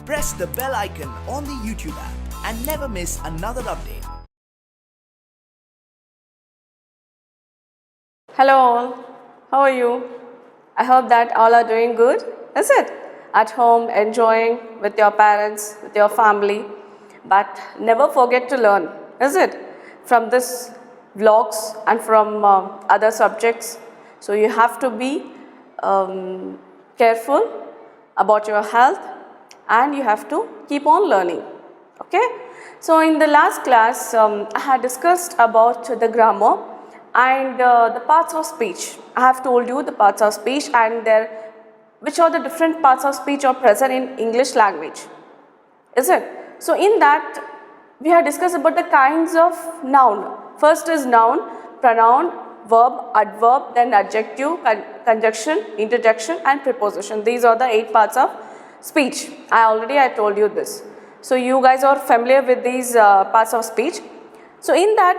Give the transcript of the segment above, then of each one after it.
press the bell icon on the YouTube app and never miss another update. Hello all, how are you? I hope that all are doing good, is it? At home, enjoying with your parents, with your family, but never forget to learn, is it? From this vlogs and from other subjects. So you have to be careful about your health and you have to keep on learning, okay? So in the last class, I had discussed about the grammar and the parts of speech. I have told you the parts of speech and which are the different parts of speech are present in English language, is it? So in that we have discussed about the kinds of noun. First is noun, pronoun, verb, adverb, then adjective, conjunction, interjection and preposition. These are the 8 parts of speech. I told you this. So you guys are familiar with these parts of speech. So in that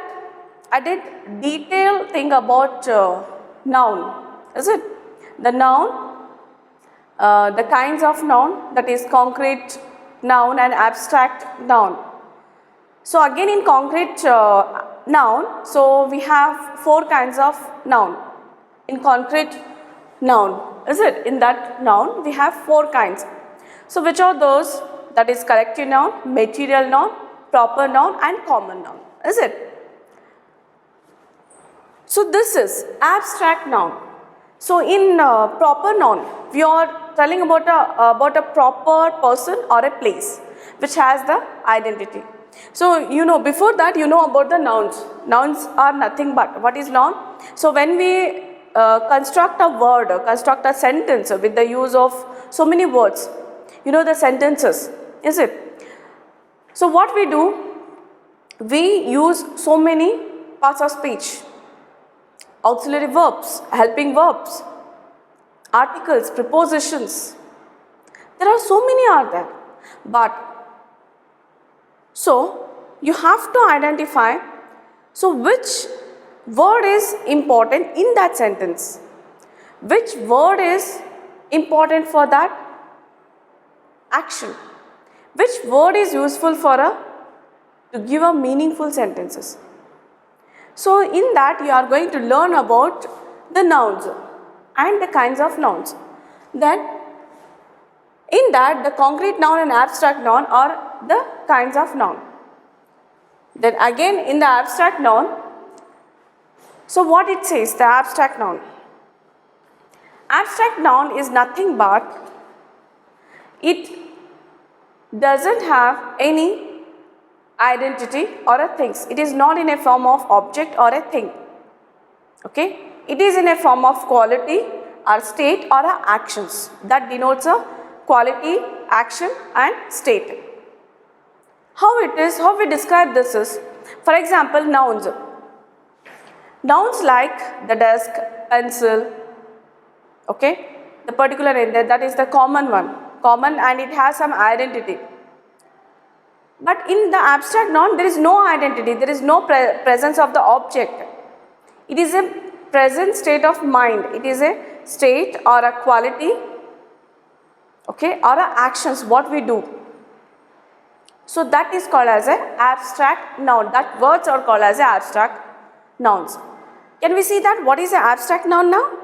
I did detailed thing about noun, is it? The noun, the kinds of noun, that is concrete noun and abstract noun. So again in concrete noun, so we have 4 kinds of noun. In concrete noun, is it? In that noun we have 4 kinds. So which are those? That is collective noun, material noun, proper noun and common noun, is it? So this is abstract noun. So in proper noun, we are telling about a proper person or a place which has the identity. So you know, before that you know about the nouns. Nouns are nothing but, what is noun? So when we construct a word, construct a sentence with the use of so many words, you know the sentences, is it? So what we do, we use so many parts of speech. Auxiliary verbs, helping verbs, articles, prepositions. There are so many are there. But so you have to identify, so which word is important in that sentence? Which word is important for that action? Which word is useful for to give a meaningful sentences? So in that you are going to learn about the nouns and the kinds of nouns. Then in that the concrete noun and abstract noun are the kinds of noun. Then again in the abstract noun, so what it says, the abstract noun. Abstract noun is nothing but it doesn't have any identity or a things. It is not in a form of object or a thing. Okay? It is in a form of quality or state or actions. That denotes a quality, action and state. How it is, how we describe this is, for example, nouns. Nouns like the desk, pencil, okay? The particular end, that is the common one. Common and it has some identity. But in the abstract noun, there is no identity, there is no presence of the object. It is a present state of mind, it is a state or a quality, okay, or a actions, what we do. So that is called as an abstract noun, that words are called as abstract nouns. Can we see that? What is an abstract noun now?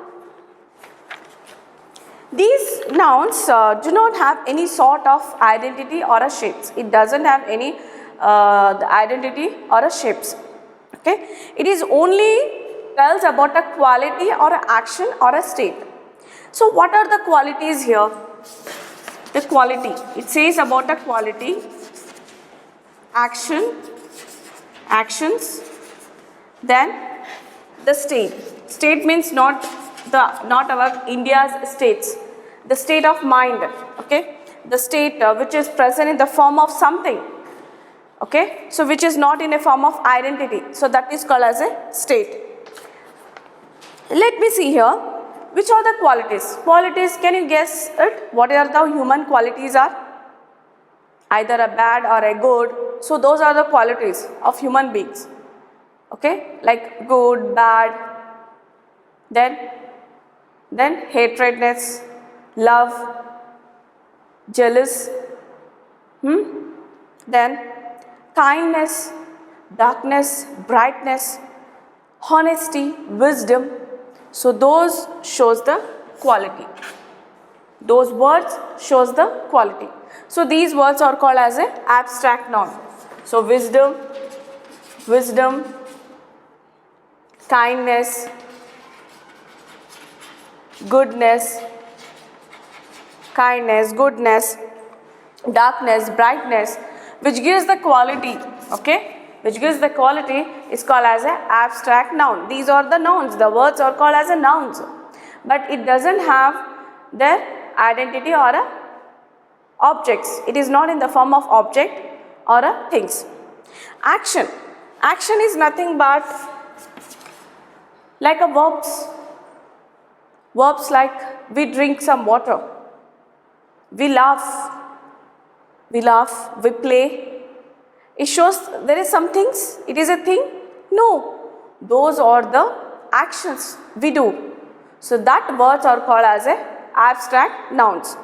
These nouns do not have any sort of identity or a shapes. It doesn't have any the identity or a shapes. Okay, it is only tells about a quality or an action or a state. So what are the qualities here? The quality. It says about a quality, action, actions, then the state. State means not our India's states. The state of mind, okay, the state which is present in the form of something, okay, so which is not in a form of identity, so that is called as a state. Let me see here, which are the qualities? Qualities, can you guess it? What are the human qualities are? Either a bad or a good, so those are the qualities of human beings, okay, like good, bad, then hatredness, love, jealous, Then kindness, darkness, brightness, honesty, wisdom. So those shows the quality. Those words shows the quality. So these words are called as an abstract noun. So wisdom, kindness, goodness, darkness, brightness, which gives the quality, okay, which gives the quality is called as an abstract noun. These are the nouns, the words are called as a nouns, but it doesn't have their identity or a objects. It is not in the form of object or a things. Action is nothing but like a verbs like we drink some water, we laugh, we play. It shows there is some things, it is a thing? No, those are the actions we do. So that words are called as a abstract nouns.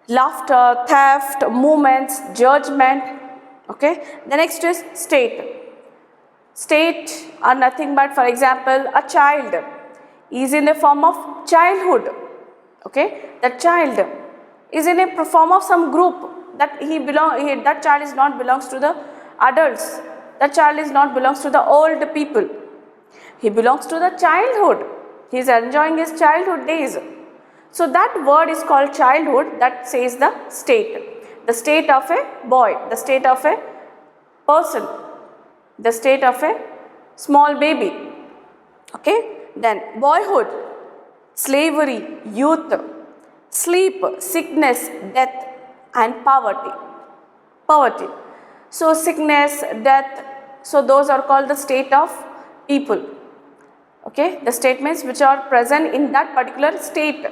Laughter, theft, movements, judgment. Okay. The next is state. State are nothing but, for example, a child is in the form of childhood. Okay. The child is in a form of some group that that child is not belongs to the adults. That child is not belongs to the old people. He belongs to the childhood. He is enjoying his childhood days. So that word is called childhood, that says the state. The state of a boy, the state of a person, the state of a small baby. Okay. Then boyhood, slavery, youth, sleep, sickness, death and poverty. So sickness, death, so those are called the state of people. Okay. The statements which are present in that particular state.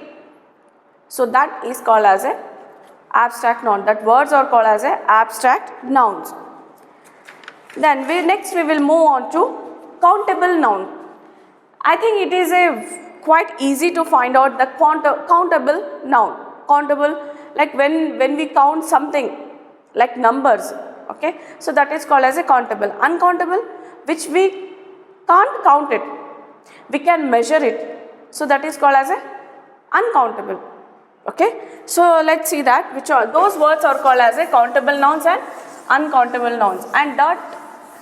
So that is called as a abstract noun. That words are called as a abstract nouns. Then next we will move on to countable noun. I think it is quite easy to find out the countable noun. Countable, like when we count something like numbers. Okay, so that is called as a countable. Uncountable, which we can't count it, we can measure it. So that is called as a uncountable. Okay, so let's see that which are those words are called as a countable nouns and uncountable nouns, and that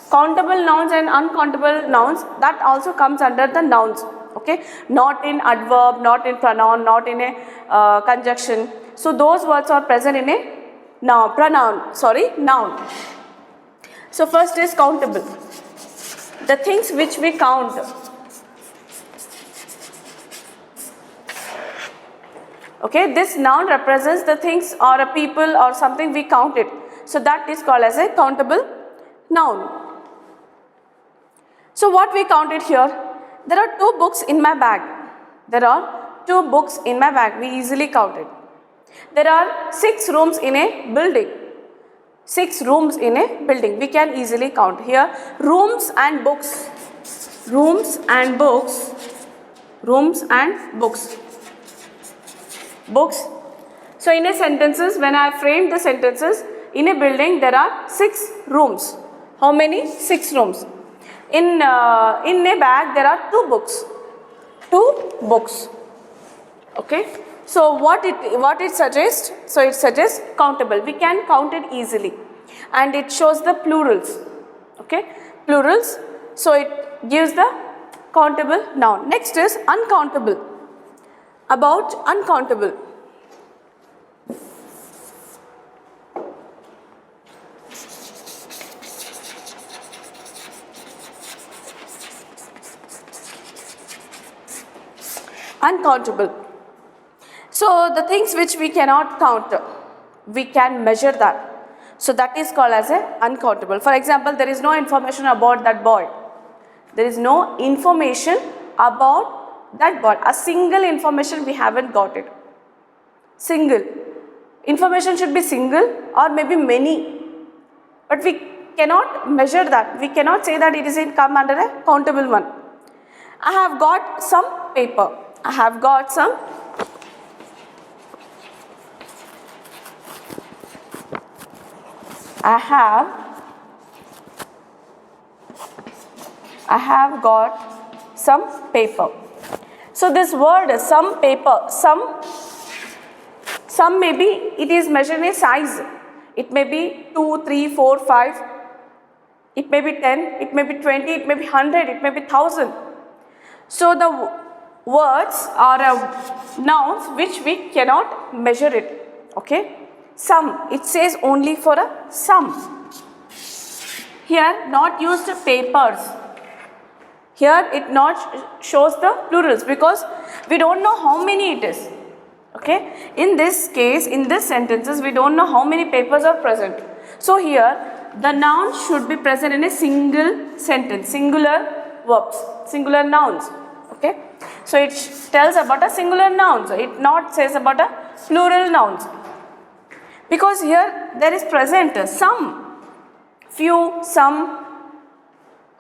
countable nouns and uncountable nouns, that also comes under the nouns. Okay, not in adverb, not in pronoun, not in a conjunction. So those words are present in a noun. So first is countable, the things which we count. Okay, this noun represents the things or a people or something we counted. So that is called as a countable noun. So what we counted here? There are 2 books in my bag. There are 2 books in my bag. We easily counted. There are 6 rooms in a building. 6 rooms in a building. We can easily count. Here, rooms and books. Rooms and books. Rooms and books. Books. So in a sentences, when I framed the sentences, in a building there are 6 rooms. How many? 6 rooms. In a bag there are 2 books. 2 books. Okay. So what it suggests? So it suggests countable. We can count it easily, and it shows the plurals. Okay. Plurals. So it gives the countable noun. Next is uncountable. About uncountable. Uncountable. So the things which we cannot count, we can measure that. So that is called as a uncountable. For example, there is no information about that boy. There is no information about that boy. A single information we haven't got it. Single. Information should be single or maybe many. But we cannot measure that. We cannot say that it is come under a countable one. I have got some paper. I have got some I have got some paper. So this word some paper, some maybe it is measured in size. It may be 2, 3, 4, 5. It may be 10, it may be 20, it may be 100, it may be 1000. So the words are nouns which we cannot measure it. Okay. Some, it says only for a some. Here not used papers. Here it not shows the plurals because we don't know how many it is. Okay. In this case, in this sentences, we don't know how many papers are present. So here the noun should be present in a single sentence, singular verbs, singular nouns. Okay. So it tells about a singular noun. So it not says about a plural nouns. Because here there is present some, few, some.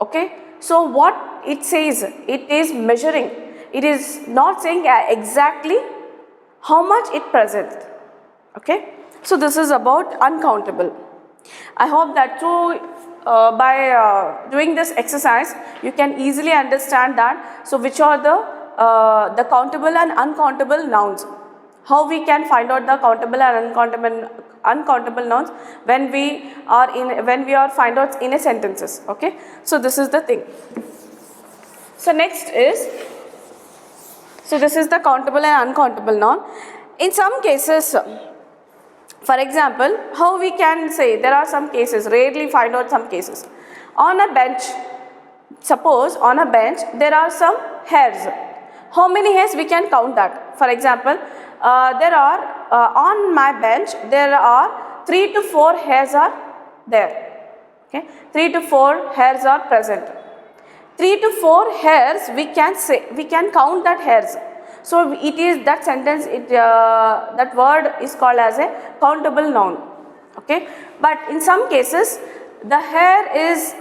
Okay. So what it says, it is measuring. It is not saying exactly how much it presents. Okay. So this is about uncountable. I hope that through by doing this exercise you can easily understand that. So which are the countable and uncountable nouns. How we can find out the countable and uncountable nouns when we are find out in a sentences. Okay. So this is the thing. So next is, so this is the countable and uncountable noun. In some cases, for example, how we can say, there are some cases, rarely find out some cases. On a bench, suppose on a bench there are some hairs. How many hairs we can count that? For example, there are on my bench there are 3 to 4 hairs are there. Okay, 3 to 4 hairs are present. 3 to 4 hairs we can say, we can count that hairs. So it is that sentence, that word is called as a countable noun. Okay, but in some cases the hair is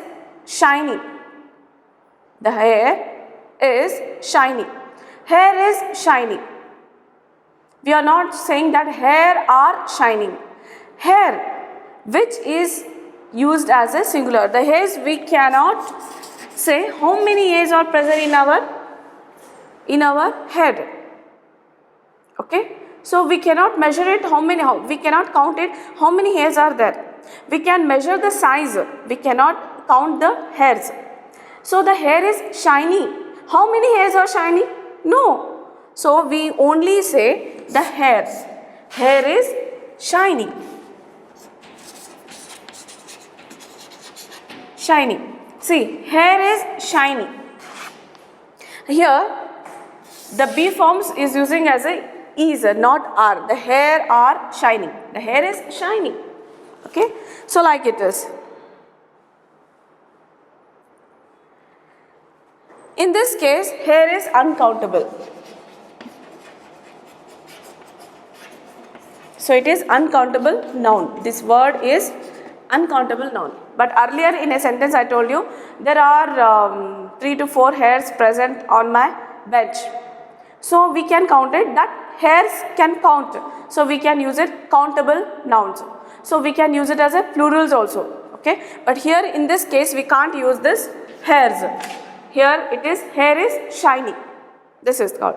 shiny. The hair is shiny. Hair is shiny. We are not saying that hair are shining. Hair, which is used as a singular. The hairs we cannot say how many hairs are present in our head. Okay. So we cannot measure it we cannot count it how many hairs are there. We can measure the size. We cannot count the hairs. So the hair is shiny. How many hairs are shiny? No. So we only say the hair. Hair is shiny. Shiny. See, hair is shiny. Here the B forms is using as a is, not are. The hair are shining. The hair is shiny. Okay. So like it is. In this case, hair is uncountable. So it is uncountable noun. This word is uncountable noun. But earlier in a sentence I told you there are 3 to 4 hairs present on my bench. So we can count it, that hairs can count. So we can use it countable nouns. So we can use it as a plurals also. Okay. But here in this case we can't use this hairs. Here it is hair is shiny. This is called.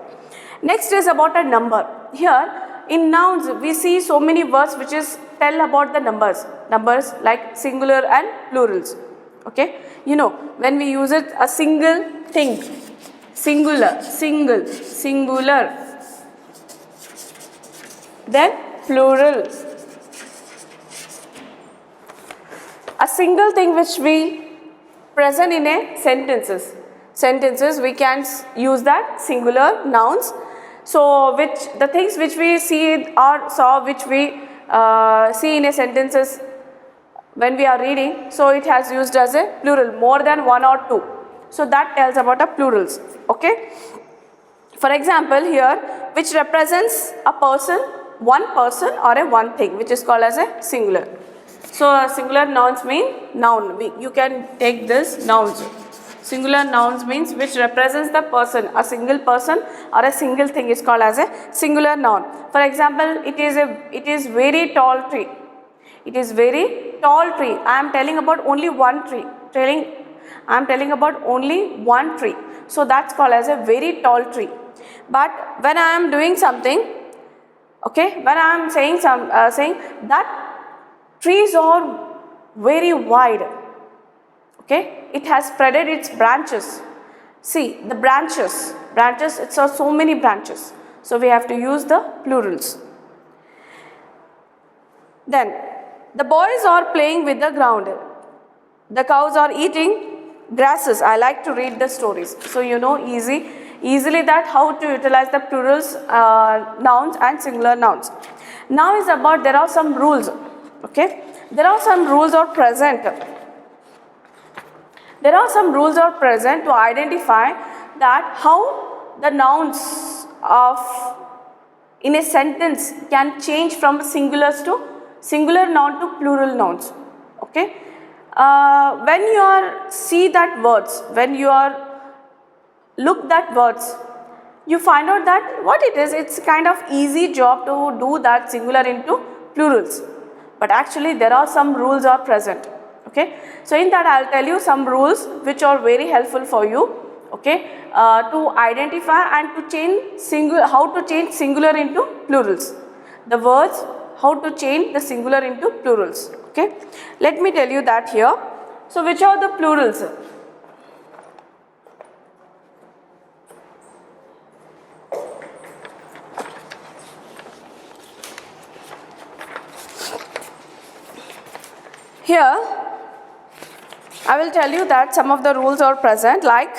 Next is about a number. Here in nouns we see so many words which is tell about the numbers. Numbers like singular and plurals. Okay. You know, when we use it a single thing, singular, single, singular, then plural. A single thing which we present in a sentences. Sentences we can use that singular nouns. So which the things which we see or saw which we see in a sentences when we are reading, so it has used as a plural, more than 1 or 2. So that tells about a plurals. Okay. For example, here which represents a person, one person or a one thing, which is called as a singular. So singular nouns mean noun. You can take this nouns. Singular nouns means which represents the person, a single person or a single thing is called as a singular noun. For example, it is very tall tree. It is very tall tree. I am telling about only one tree. I am telling about only one tree. So that's called as a very tall tree. But when I am doing something, okay, when I am saying saying that trees are very wide, okay, it has spreaded its branches. See the branches, it's so many branches. So we have to use the plurals. Then the boys are playing with the ground. The cows are eating grasses. I like to read the stories. So you know easily that how to utilize the plurals, nouns and singular nouns. Now is about there are some rules. Okay, there are some rules are present. There are some rules are present to identify that how the nouns of in a sentence can change from singular noun to plural nouns. Okay, when you are see that words, when you are look that words, you find out that what it is, it's kind of easy job to do that singular into plurals, but actually there are some rules are present. Okay, so in that I'll tell you some rules which are very helpful for you, okay, to identify and to change how to change singular into plurals. The words how to change the singular into plurals. Okay, let me tell you that here. So which are the plurals? Here I will tell you that some of the rules are present, like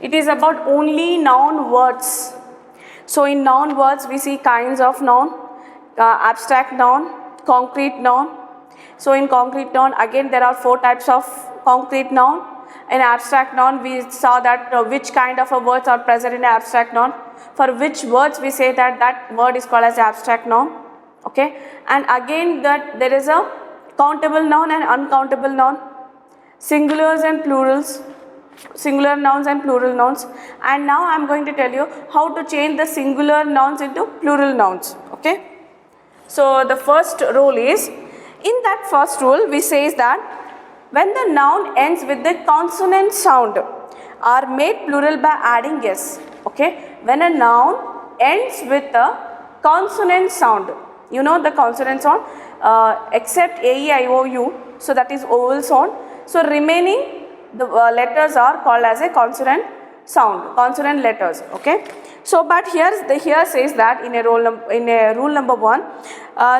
it is about only noun words. So in noun words we see kinds of noun, abstract noun, concrete noun. So in concrete noun again there are 4 types of concrete noun. In abstract noun we saw that which kind of words are present in abstract noun. For which words we say that word is called as abstract noun. Okay, and again that there is a countable noun and uncountable noun, singulars and plurals, singular nouns and plural nouns. And now I am going to tell you how to change the singular nouns into plural nouns. Okay, so the first rule is, in that first rule we says that when the noun ends with the consonant sound are made plural by adding s. Okay, when a noun ends with a consonant sound, you know the consonant sound, except a, e, I, o, u, so that is vowel sound. So remaining the letters are called as a consonant sound, consonant letters. Okay, so but here says that in a rule number 1,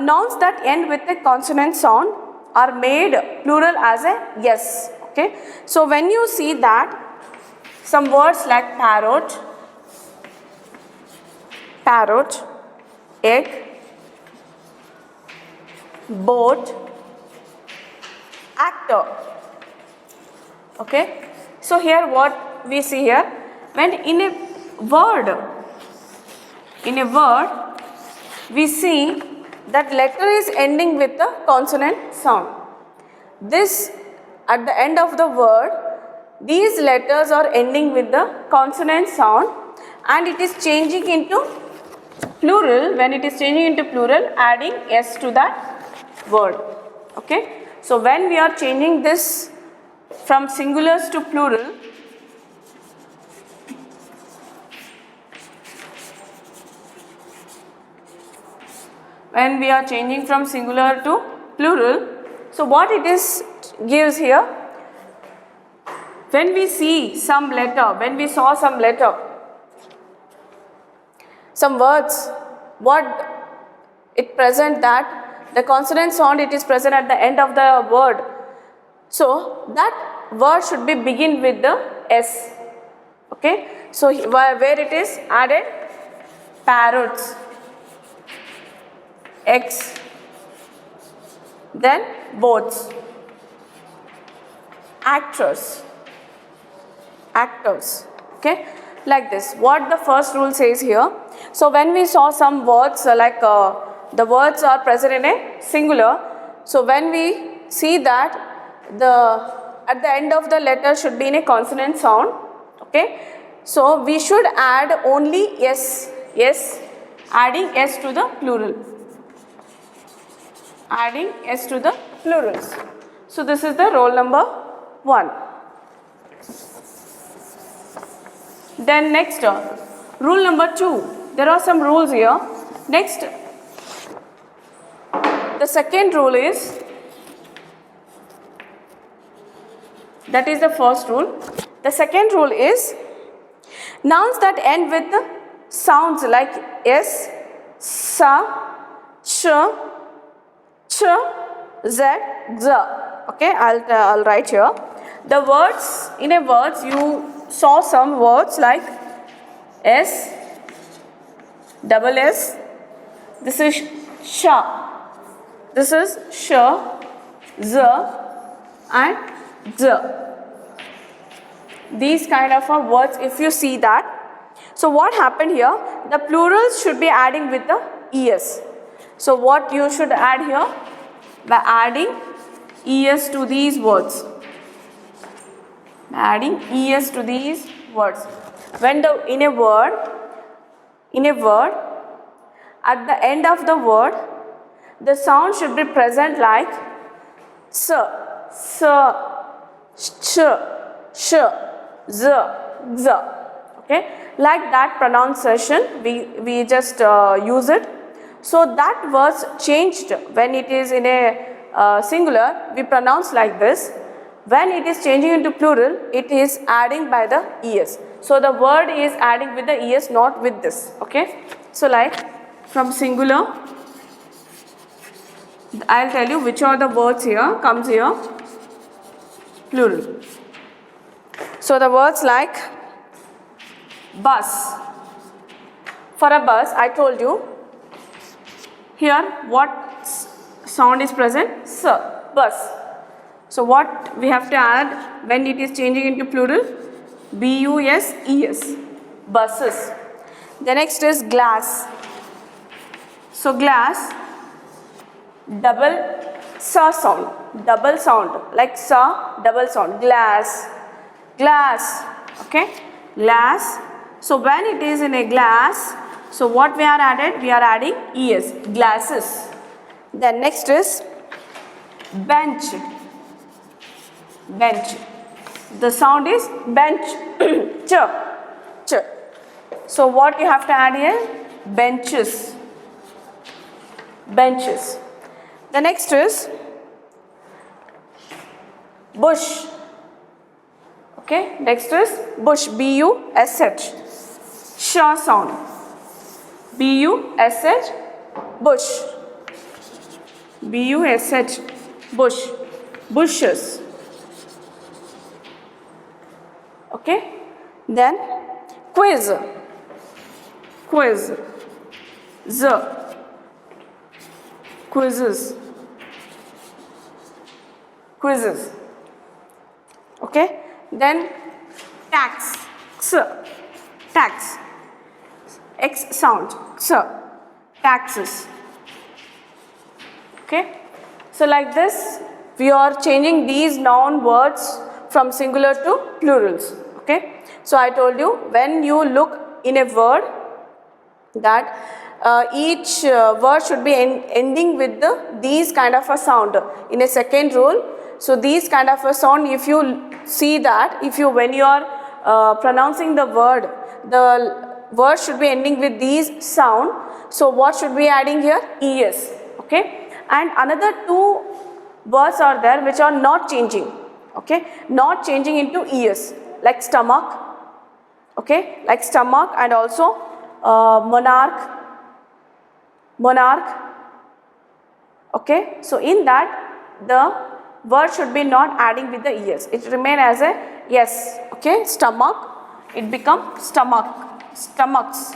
nouns that end with a consonant sound are made plural as a yes. Okay, so when you see that some words like parrot, egg, boat, actor. Okay, so here what we see here, when in a word we see that letter is ending with the consonant sound. This at the end of the word, these letters are ending with the consonant sound and it is changing into plural. When it is changing into plural, adding s to that word. Okay, so when we are changing this from singulars to plural, when we are changing from singular to plural, so what it is gives here, when we see some letter, when we saw some letter, some words, what it present that the consonant sound it is present at the end of the word. So that word should be begin with the s. Okay, so where it is added, parrots, eggs, then boats, actors. Okay, like this. What the first rule says here. So when we saw some words the words are present in a singular. So when we see that at the end of the letter should be in a consonant sound. Okay, so we should add only s, adding s to the plural, adding s to the plurals. So this is the roll number 1. Then next, rule number 2. There are some rules here. Next, the second rule is, that is the first rule. The second rule is, nouns that end with sounds like s, sa, ch, ch, z, z. Okay, I'll write here. The words, in a words, you saw some words like s, double s. This is sha. This is sh, z, and z. These kind of words, if you see that. So what happened here? The plurals should be adding with the es. So what you should add here? By adding es to these words. Adding es to these words. When in a word, at the end of the word, the sound should be present like s, sh, sh, z, z. Okay, like that pronunciation we just use it. So that was changed when it is in a singular, we pronounce like this. When it is changing into plural, it is adding by the es. So the word is adding with the es, not with this. Okay, so like from singular, I'll tell you which are the words here, comes here, plural. So the words like bus. For a bus, I told you, here what sound is present? S, bus. So what we have to add when it is changing into plural? B-U-S-E-S, buses. The next is glass. So glass, double sa sound, like sa, double sound, glass, glass, okay, glass. So when it is in a glass, so what we are added? We are adding es, glasses. Then next is bench, bench. The sound is bench, ch, ch. So what you have to add here? Benches, benches. The next is bush. Okay, next is bush, B-U-S-H, sh sound, B-U-S-H, bush, B-U-S-H, bush, bushes. Okay, then quiz, quiz, z, quizzes, quizzes. Okay, then tax, x, tax, x sound, x, taxes. Okay, so like this we are changing these noun words from singular to plurals. Okay, so I told you, when you look in a word, that each word should be ending with these kind of a sound. In a second rule, so these kind of a sound, if you see that, when you are pronouncing the word should be ending with these sound. So what should be adding here? Es. Okay, and another two words are there which are not changing. Okay, not changing into es, like stomach. Okay, like stomach, and also monarch, monarch. Okay, so in that the word should be not adding with the es, it remain as a yes. Okay, stomach, it becomes stomach, stomachs,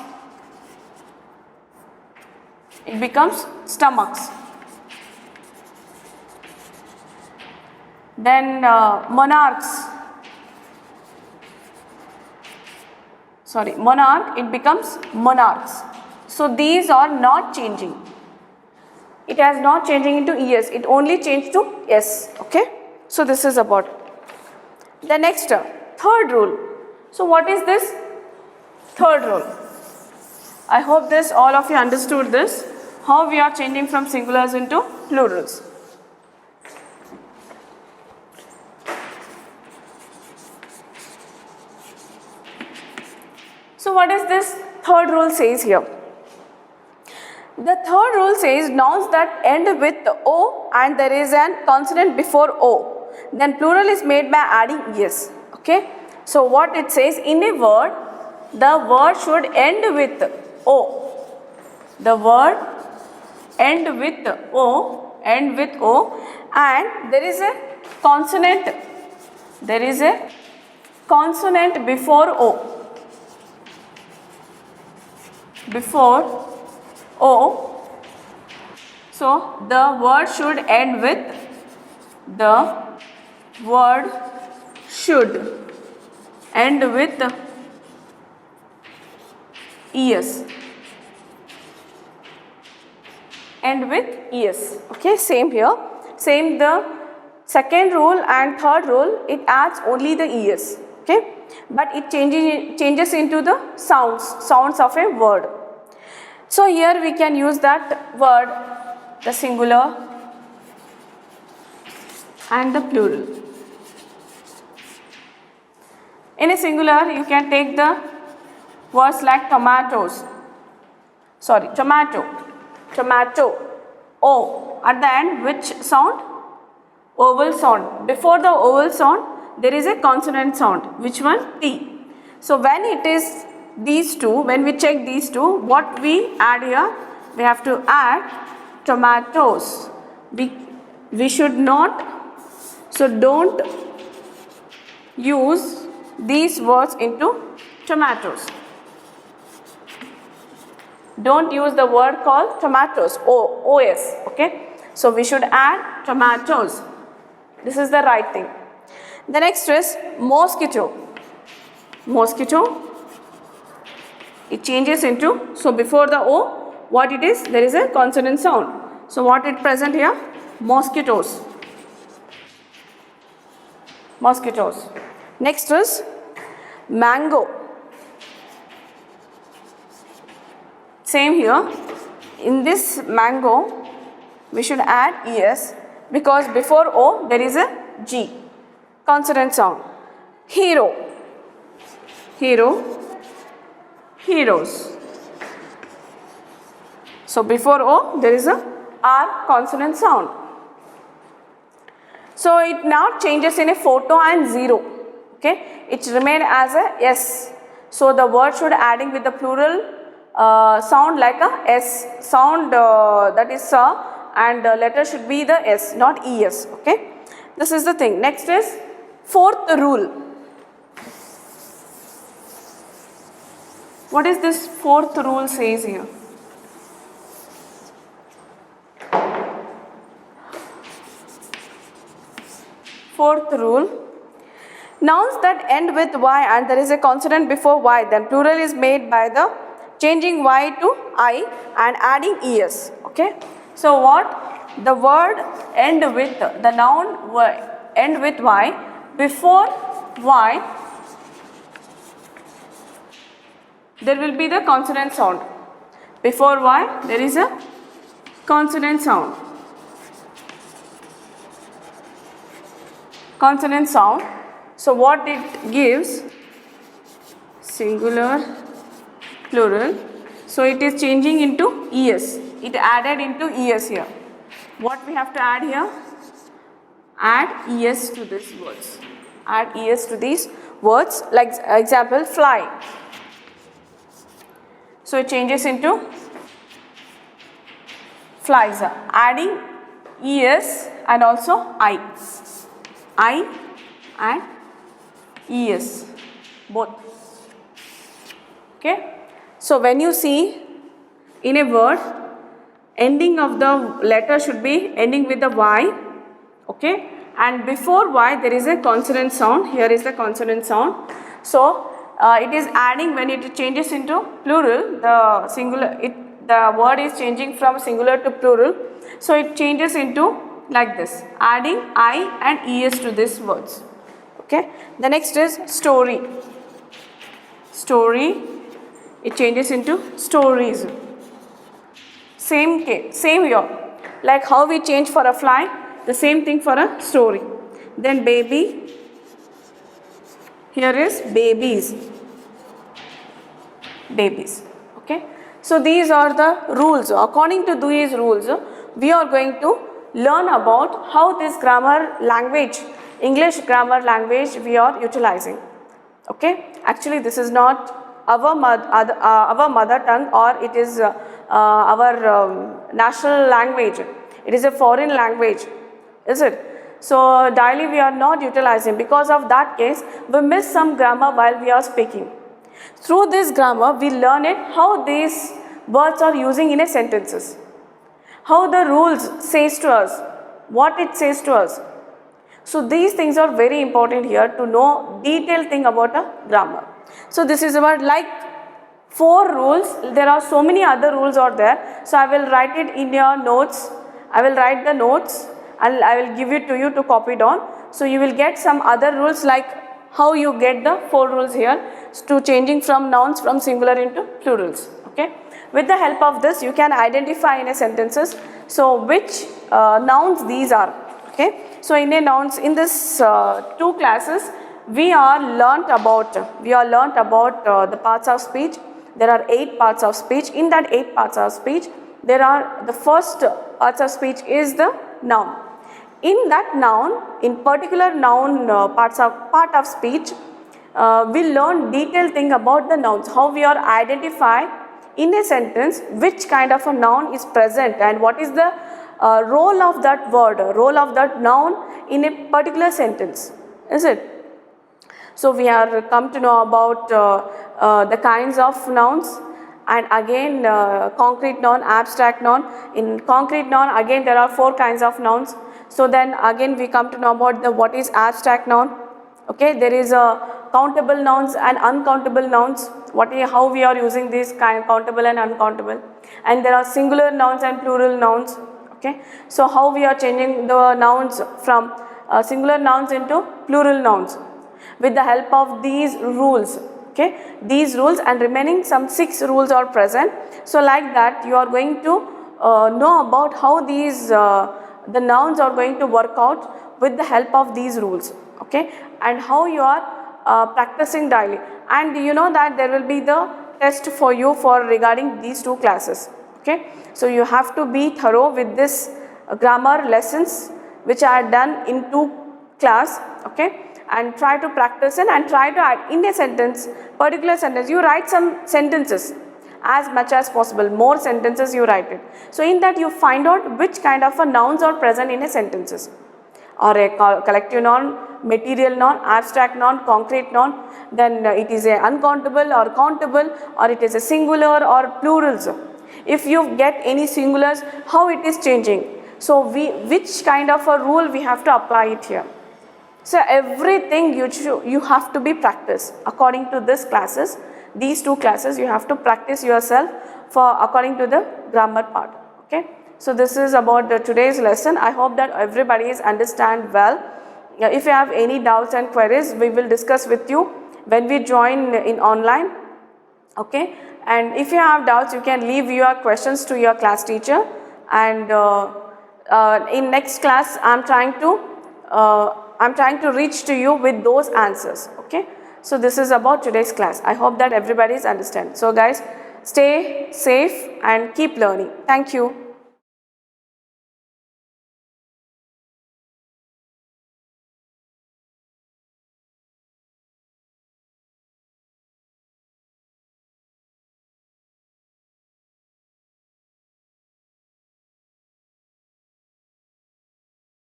it becomes stomachs. Then monarchs, monarch, it becomes monarchs. So these are not changing, it has not changing into es, it only changed to s. Okay, So this is about it. The next third rule. So what is this third rule? I hope this all of you understood this, how we are changing from singulars into plurals. So what is this third rule says here? The third rule says nouns that end with O and there is an consonant before O, then plural is made by adding es. Okay. So what it says, in a word, the word should end with O. The word end with O, and there is a consonant. There is a consonant before O. Before O. So the word should end with, the word should end with es. End with es. Okay, same here. Same the second rule and third rule, it adds only the es. Okay, but it changes into the sounds of a word. So here we can use that word, the singular and the plural. In a singular, you can take the words like tomato, O. At the end, which sound? Vowel sound. Before the vowel sound, there is a consonant sound. Which one? T. So when it is these two, when we check these two, what we add here? We have to add tomatoes. We should not, so don't use these words into tomatoes. Don't use the word called tomatoes, O-S, okay. So we should add tomatoes. This is the right thing. The next is mosquito. Mosquito. It changes into, so before the O, what it is? There is a consonant sound. So what it present here? Mosquitoes. Mosquitoes. Next is mango. Same here. In this mango, we should add es because before O there is a G. Consonant sound. Hero. Hero. Heroes. So before O there is a R consonant sound. So it now changes in a photo and 0. Okay, it remained as a S. So the word should adding with the plural sound like a S sound, that is sa, and letter should be the S, not ES. Okay, this is the thing. Next is fourth rule. What is this fourth rule says here? Fourth rule. Nouns that end with Y and there is a consonant before Y, then plural is made by the changing Y to I and adding ES. Okay. So what? The word end with, the noun end with Y, before Y there will be the consonant sound. Before Y there is a consonant sound. Consonant sound. So what it gives? Singular, plural. So it is changing into ES. It added into ES here. What we have to add here? Add ES to these words. Add ES to these words. Like example, fly. So it changes into flies. Adding ES and also I and ES both. Okay. So when you see in a word, ending of the letter should be ending with the Y. Okay. And before Y there is a consonant sound. Here is the consonant sound. So it is adding, when it changes into plural, the singular, the word is changing from singular to plural. So it changes into like this, adding I and es to these words. Okay. The next is story. Story, it changes into stories. Same case, same here. Like how we change for a fly, the same thing for a story. Then baby, here is babies. Babies. Okay. So these are the rules. According to these rules, we are going to learn about how this grammar language, English grammar language, we are utilizing. Okay. Actually, this is not our mother tongue, or it is our national language. It is a foreign language, is it? So daily we are not utilizing. Because of that case, we miss some grammar while we are speaking. Through this grammar, we learn it how these words are using in a sentences, how the rules says to us, what it says to us. So these things are very important here to know detailed thing about a grammar. So this is about like 4 rules. There are so many other rules are there. So I will write it in your notes. I will write the notes and I will give it to you to copy it on. So you will get some other rules, like how you get the 4 rules here to changing from nouns from singular into plurals. Okay. With the help of this, you can identify in a sentences, so which nouns these are. Okay. So in a nouns, in this 2 classes, we are learnt about the parts of speech. There are 8 parts of speech. In that 8 parts of speech, there are the first parts of speech is the noun. In that noun, in particular noun part of speech, we learn detailed thing about the nouns, how we are identify in a sentence which kind of a noun is present and what is the role of that word, role of that noun in a particular sentence, is it? So we are come to know about the kinds of nouns, and again concrete noun, abstract noun. In concrete noun, again there are 4 kinds of nouns. So then again we come to know about the what is abstract noun. Okay, there is a countable nouns and uncountable nouns. How we are using these kind countable and uncountable, and there are singular nouns and plural nouns. Okay, so how we are changing the nouns from singular nouns into plural nouns with the help of these rules. Okay, these rules, and remaining some 6 rules are present. So like that you are going to know about how these the nouns are going to work out with the help of these rules. Okay, and how you are practicing daily, and you know that there will be the test for you for regarding these 2 classes. Okay, so you have to be thorough with this grammar lessons which are done in 2 class. Okay, and try to practice it and try to add in a sentence, particular sentence, you write some sentences as much as possible, more sentences you write it. So in that you find out which kind of a nouns are present in a sentences, or a collective noun, material noun, abstract noun, concrete noun, then it is a uncountable or countable, or it is a singular or plurals. If you get any singulars, how it is changing. So which kind of a rule we have to apply it here. So everything you have to be practiced according to this classes. These 2 classes you have to practice yourself for according to the grammar part. Okay. So this is about today's lesson. I hope that everybody is understand well. If you have any doubts and queries, we will discuss with you when we join in online. Okay. And if you have doubts, you can leave your questions to your class teacher. And in next class, I'm trying to reach to you with those answers. Okay. So this is about today's class. I hope that everybody is understand. So guys, stay safe and keep learning. Thank you.